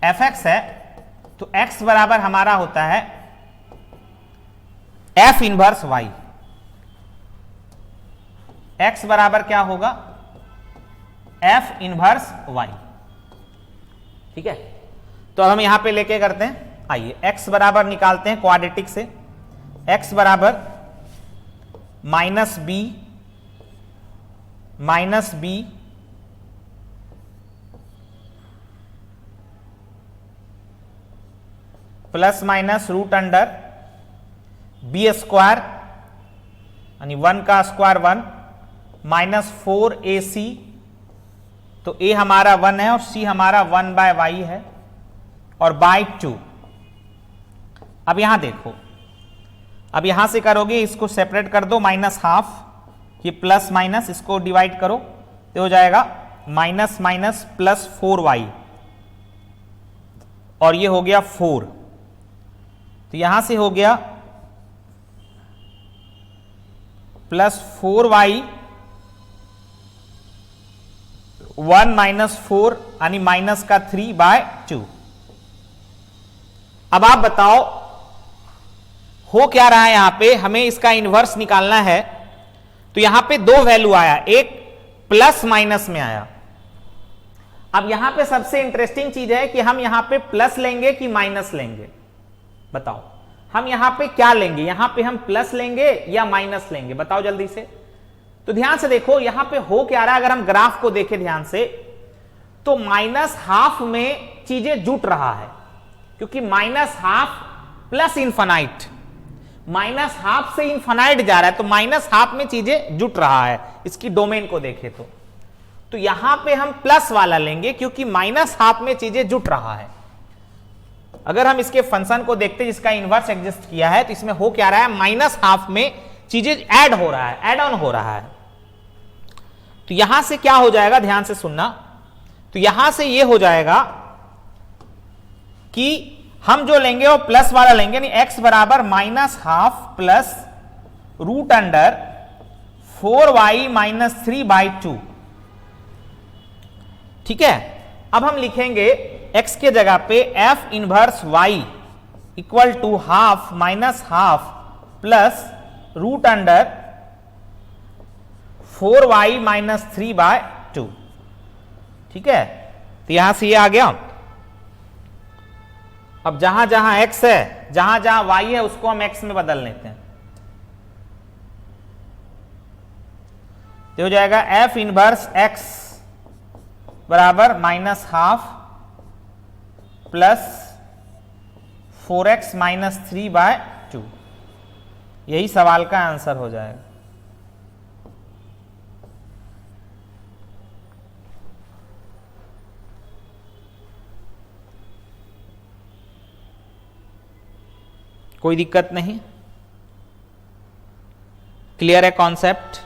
fx है तो x बराबर हमारा होता है f इनवर्स y। x बराबर क्या होगा, f इनवर्स y, ठीक है। तो अब हम यहां पे लेके करते हैं, आइए x बराबर निकालते हैं क्वाड्रेटिक से। x बराबर -b ± √b², यानी 1 का स्क्वायर 1, -4ac, तो a हमारा 1 है और c हमारा 1/y है, और /2। अब यहां देखो, अब यहां से करोगे, इसको सेपरेट कर दो, -½ ये प्लस माइनस, इसको डिवाइड करो तो हो जाएगा -− +4y, और ये हो गया 4। तो यहां से हो गया +4y 1 - 4, यानी -3/2। अब आप बताओ हो क्या रहा है, यहां पे हमें इसका इनवर्स निकालना है। तो यहां पे दो वैल्यू आया, एक प्लस माइनस में आया। अब यहां पे सबसे इंटरेस्टिंग चीज है कि हम यहां पे प्लस लेंगे कि माइनस लेंगे। बताओ हम यहां पे क्या लेंगे, यहां पे हम प्लस लेंगे या माइनस लेंगे, बताओ जल्दी से। तो ध्यान से देखो यहां पे हो क्या रहा है, अगर हम ग्राफ को देखें ध्यान से तो माइनस हाफ में चीजें जुट रहा है, क्योंकि minus half plus infinite, minus half से इनफाइनाइट जा रहा है, तो माइनस हाफ में चीजें जुट रहा है। इसकी डोमेन को देखें तो यहां पे हम प्लस वाला लेंगे क्योंकि माइनस हाफ में चीजें जुट रहा है। अगर हम इसके फंक्शन को देखते हैं जिसका इनवर्स एग्जिस्ट किया है, तो इसमें हो क्या रहा है, माइनस हाफ में चीजें ऐड हो रहा है, ऐड ऑन हो रहा है। तो यहां से क्या हो जाएगा, ध्यान से सुनना, तो यहां से ये हो जाएगा कि हम जो लेंगे वो प्लस वाला लेंगे, यानी x बराबर minus half plus root under 4y minus 3/2। ठीक है, अब हम लिखेंगे x के जगह पे f inverse y equal to half minus half plus root under 4y minus 3/2। ठीक है, तो यहां से ये आ गया। अब जहां जहां x है, जहां जहां y है, उसको हम x में बदल लेते हैं। तो हो जाएगा f इनवर्स x बराबर minus half plus 4x minus 3/2। यही सवाल का आंसर हो जाएगा। कोई दिक्कत नहीं, क्लियर है कॉन्सेप्ट।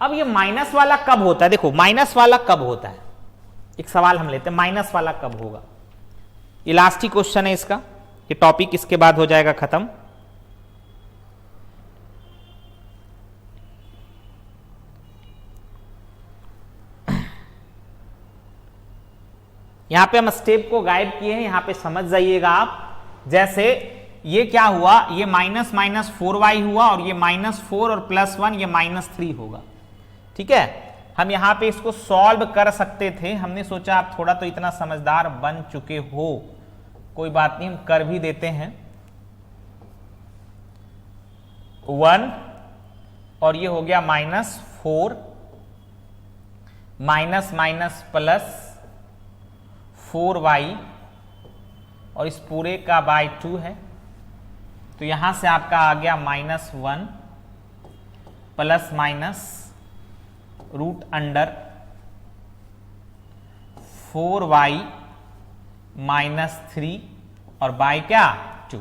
अब ये माइनस वाला कब होता है, देखो माइनस वाला कब होता है, एक सवाल हम लेते हैं, माइनस वाला कब होगा। ये लास्ट ही क्वेश्चन है इसका, ये टॉपिक इसके बाद हो जाएगा खत्म। यहां पे हम स्टेप को गाइड किए हैं, यहां पे समझ जाइएगा आप। जैसे ये क्या हुआ, ये माइनस माइनस 4y हुआ, और ये -4 और +1 ये -3 होगा। ठीक है, हम यहां पे इसको सॉल्व कर सकते थे, हमने सोचा आप थोड़ा तो इतना समझदार बन चुके हो, कोई बात नहीं, हम कर भी देते हैं। 1 और ये हो गया -4 माइनस माइनस प्लस 4y और इस पूरे का /2 है, तो यहां से आपका आ गया -1 plus minus root under 4y minus 3 और बाय क्या 2।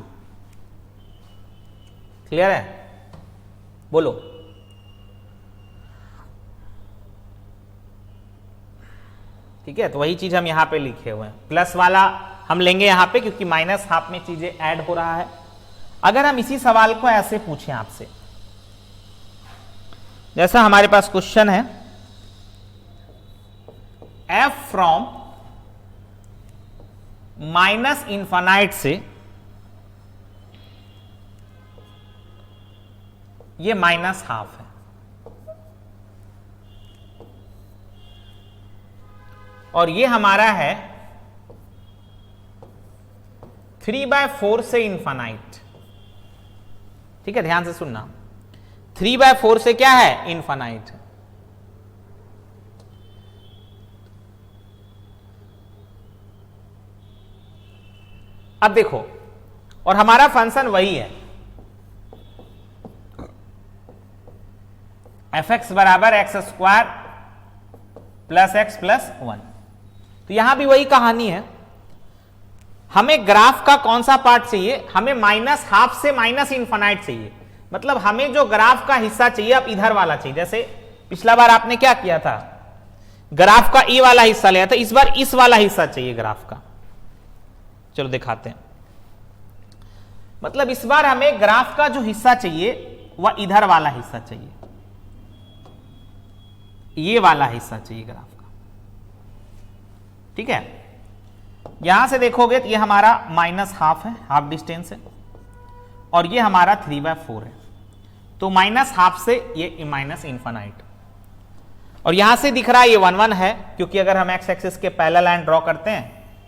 क्लियर है, बोलो। ठीक है, तो वही चीज हम यहां पे लिखे हुए हैं, प्लस वाला हम लेंगे यहां पे क्योंकि माइनस हाफ में चीजें ऐड हो रहा है। अगर हम इसी सवाल को ऐसे पूछें आपसे, जैसा हमारे पास क्वेश्चन है, f फ्रॉम माइनस इनफाइनाइट से ये माइनस हाफ है, और ये हमारा है 3/4 से इनफाइनाइट। ठीक है, ध्यान से सुनना, 3/4 से क्या है, इनफाइनाइट। अब देखो, और हमारा फंक्शन वही है, fx बराबर x² प्लस x प्लस 1। तो यहां भी वही कहानी है, हमें ग्राफ का कौन सा पार्ट चाहिए, हमें माइनस हाफ से माइनस इनफाइनाइट चाहिए, मतलब हमें जो ग्राफ का हिस्सा चाहिए अब इधर वाला चाहिए। जैसे पिछला बार आपने क्या किया था, ग्राफ का ए वाला हिस्सा लिया था, इस बार इस वाला हिस्सा चाहिए ग्राफ का। चलो दिखाते हैं, मतलब इस बार हमें ग्राफ का जो हिस्सा चाहिए वह इधर वाला हिस्सा चाहिए, ये वाला हिस्सा चाहिए ग्राफ का। ठीक है, यहां से देखोगे तो ये हमारा माइनस हाफ है, हाफ डिस्टेंस है, और ये हमारा 3/4 है, तो माइनस हाफ से ये माइनस इनफाइनाइट, और यहां से दिख रहा है ये 1 1 है, क्योंकि अगर हम एक्स एक्सिस के पैरेलल लाइन ड्रॉ करते हैं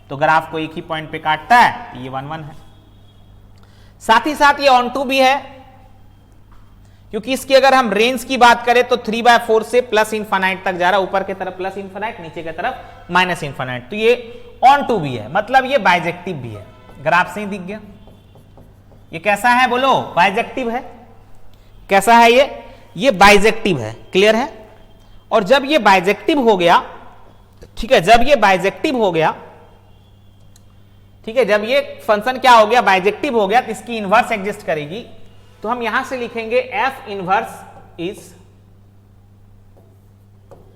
तो ग्राफ को एक ही पॉइंट पे काटता है, ये 1 1 है। साथ ही साथ ये ऑन टू भी है, क्योंकि इसकी अगर हम रेंज की बात करें तो 3/4 से प्लस इनफाइनाइट तक जा रहा है, ऊपर की तरफ प्लस इनफाइनाइट, नीचे की तरफ माइनस इनफाइनाइट, तो ये ऑन टू भी है, मतलब ये बाइजेक्टिव भी है। ग्राफ से ही दिख गया। ये कैसा है बोलो? बाइजेक्टिव है। कैसा है ये बाइजेक्टिव है। क्लियर है? और जब ये बाइजेक्टिव हो गया, ठीक है, जब ये बाइजेक्टिव हो गया, ठीक है, जब ये फंक्शन क्या हो गया? बाइजेक्टिव हो गया, तो इसकी इनवर्स एग्जिस्ट करेगी। तो हम यहां से लिखेंगे एफ इनवर्स इज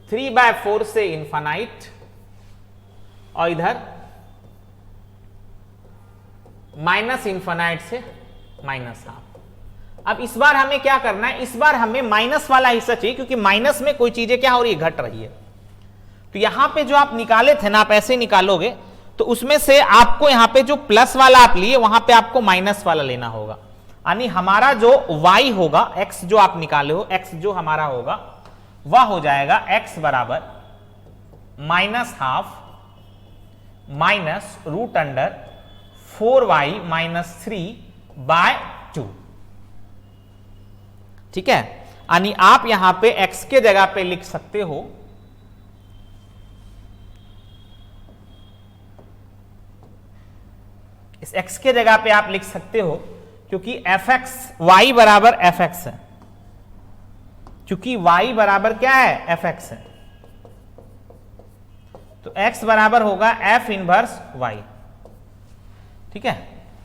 3/4 से इनफाइनाइट और इधर माइनस इनफाइनाइट से माइनस हाफ। अब इस बार हमें क्या करना है? इस बार हमें माइनस वाला हिस्सा चाहिए, क्योंकि माइनस में कोई चीजें क्या हो रही है? घट रही है। तो यहां पे जो आप निकाले थे ना, आप ऐसे निकालोगे तो उसमें से आपको यहां पे जो प्लस वाला आप लिए, वहां पे आपको माइनस वाला लेना होगा। यानी हमारा जो y होगा, x जो आप निकाले हो, x जो हमारा होगा वह हो जाएगा x बराबर -½ माइनस रूट अंडर 4y - 3/2। ठीक है, यानी आप यहां पे x के जगह पे लिख सकते हो इस x के जगह पे आप लिख सकते हो, क्योंकि fx y बराबर fx है, क्योंकि y बराबर क्या है? fx है, तो x बराबर होगा f इनवर्स y। ठीक है,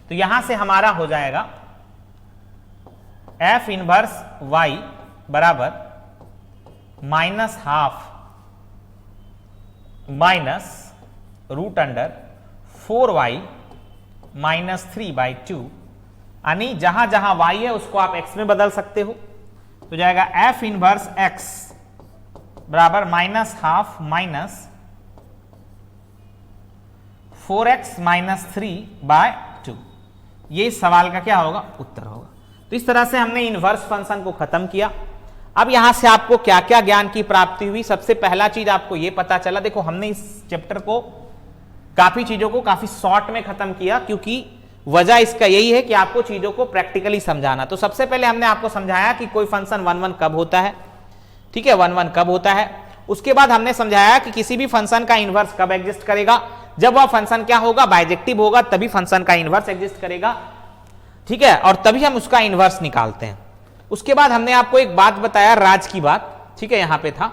तो यहां से हमारा हो जाएगा f इनवर्स y बराबर -½ माइनस रूट अंडर 4y - 3/2। यानी जहां जहां y है उसको आप x में बदल सकते हो, तो जाएगा f इनवर्स x बराबर -½ माइनस 4x - 3/2। ये इस सवाल का क्या होगा? उत्तर होगा। तो इस तरह से हमने इनवर्स फंक्शन को खत्म किया। अब यहां से आपको क्या क्या ज्ञान की प्राप्ति हुई? सबसे पहला चीज आपको यह पता चला, देखो हमने इस चैप्टर को काफी चीजों को काफी शॉर्ट में खत्म किया, क्योंकि वजह इसका यही है कि आपको चीजों को प्रैक्टिकली समझाना। तो सबसे पहले हमने आपको समझाया कि कोई फंक्शन 1 1 कब होता है। ठीक है, 1 1 कब होता है। उसके बाद हमने समझाया कि किसी भी फंक्शन का इनवर्स कब एग्जिस्ट करेगा? जब वह फंक्शन क्या होगा? बाइजेक्टिव होगा, तभी फंक्शन का इनवर्स एग्जिस्ट करेगा। ठीक है, और तभी हम उसका इनवर्स निकालते हैं। उसके बाद हमने आपको एक बात बताया, राज की बात। ठीक है, यहां पे था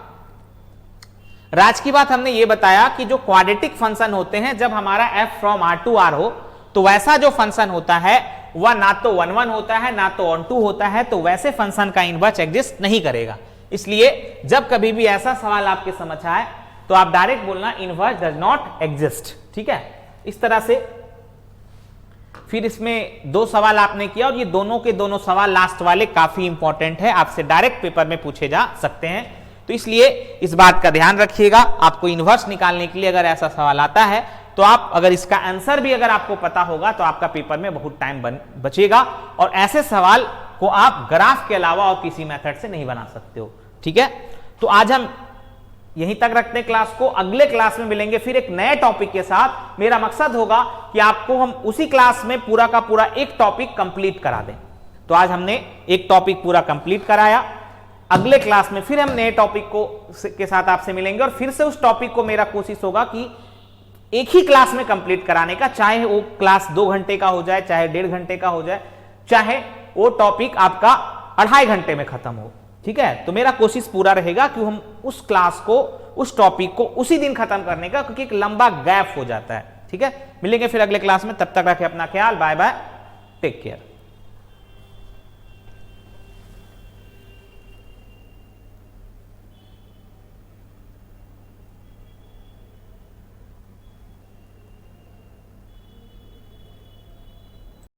राज की बात। हमने ये बताया कि जो क्वाड्रेटिक फंक्शन होते हैं, जब हमारा f from R to R हो, तो वैसा जो फंक्शन होता है वह ना तो 1 1 होता है ना तो ऑन टू होता है, तो वैसे फंक्शन का इनवर्स एग्जिस्ट नहीं करेगा। इसलिए जब कभी भी ऐसा सवाल आपके समझ आए तो आप डायरेक्ट बोलना इनवर्स डज नॉट एग्जिस्ट। ठीक है, इस तरह से फिर इसमें 2 सवाल आपने किया, और ये दोनों के दोनों सवाल लास्ट वाले काफी इंपॉर्टेंट है, आपसे डायरेक्ट पेपर में पूछे जा सकते हैं। तो इसलिए इस बात का ध्यान रखिएगा, आपको इनवर्स निकालने के लिए अगर ऐसा सवाल आता है तो आप अगर इसका आंसर भी अगर आपको पता होगा तो आपका पेपर में बहुत टाइम बचेगा, और ऐसे सवाल को आप ग्राफ के अलावा और किसी मेथड से नहीं बना सकते हो। ठीक है, तो आज हम यहीं तक रखते हैं क्लास को। अगले क्लास में मिलेंगे फिर एक नए टॉपिक के साथ। मेरा मकसद होगा कि आपको हम उसी क्लास में पूरा का पूरा एक टॉपिक कंप्लीट करा दें। तो आज हमने एक टॉपिक पूरा कंप्लीट कराया, अगले क्लास में फिर हम नए टॉपिक को के साथ आपसे मिलेंगे, और फिर से उस टॉपिक को मेरा कोशिश होगा कि एक ही क्लास में कंप्लीट कराने का, चाहे वो क्लास 2 घंटे का हो जाए, चाहे 1.5 घंटे का हो जाए, चाहे वो टॉपिक आपका 2.5 घंटे में खत्म हो। ठीक है, तो मेरा कोशिश पूरा रहेगा कि हम उस क्लास को, उस टॉपिक को उसी दिन खत्म करने का, क्योंकि एक लंबा गैप हो जाता है। ठीक है, मिलेंगे फिर अगले क्लास में, तब तक रखें अपना ख्याल। Bye bye, take care.